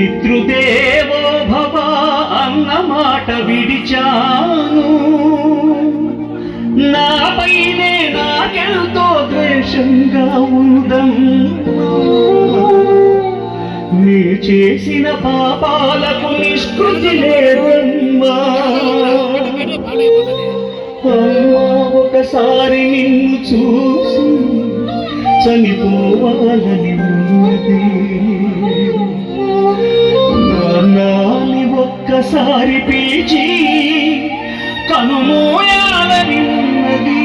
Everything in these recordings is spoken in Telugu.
పితృదేవో భవ అన్న మాట విడిచాను, నాపైనే నాకెంతో ద్వేషంగా ఉందమ్మా. నీ చేసిన పాపాలకు నిష్కృతి లేదమ్మా. అమ్మా ఒకసారి నిన్ను చూసి చనిపోవాలని ఉన్నది, నాన్నని ఒక్కసారి పిలిచి కనుమూయాలని ఉన్నది.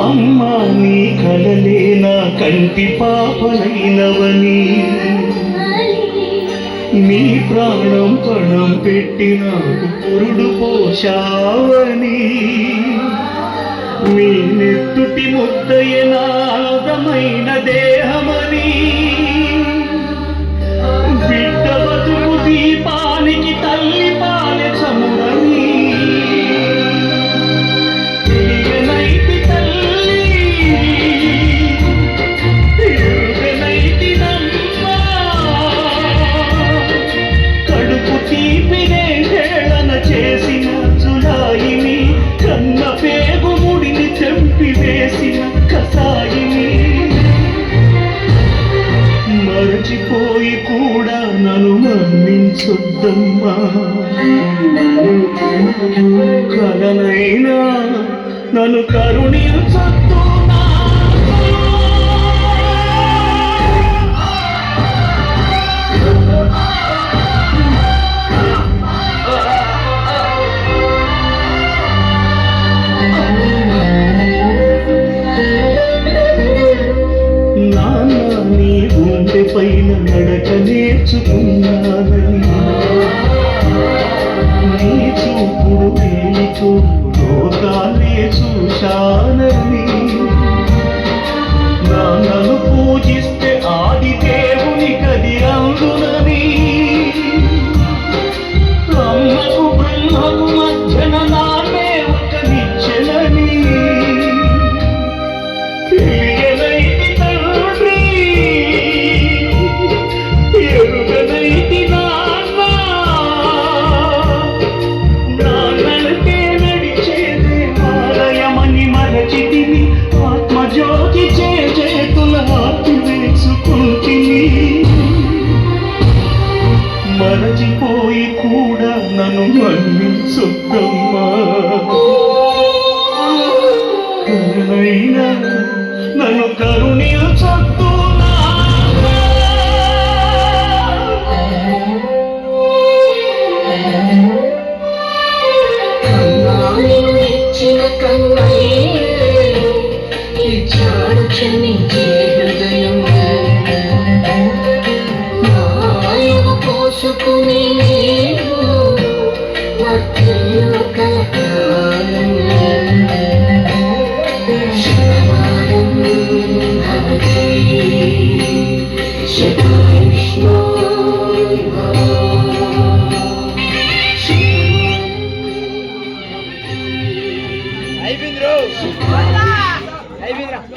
అమ్మా నీ కలలే నా కంటి పాపలైనవని, నీ ప్రాణం పణం పెట్టి నాకు పురుడు పోషావని, మీ నెత్తుటి ముద్దయ నాదమైన దేహమని, బిడ్డ బతుకు దీపానికి తల్లి పాలె చమురని, మరచిపోయి కూడా నన్ను మన్నించొద్దమ్మా. కలనైనా నన్ను కరుణించొద్దు. పైన నడక నేర్చుకున్నానని, నీ చూపుడు వేలి చూపు లోకాలే చూశానని, నన్ను పూజిస్తే ఆది దేవుని కది అందునని, అమ్మకు బ్రహ్మకు మధ్యన నాన్నే ఒక నిచ్చెనని, ఆత్మజ్యోతి చేతుల ఆర్తి వేసుకుంటుంది. మరచిపోయి కూడా నన్ను మన్నించొద్దమ్మా. కరుణైనా నన్ను కరుణించొద్దు. క్షమించే హృదయం మాయను పోసుకునే వర్తిల్లు కలకాలం.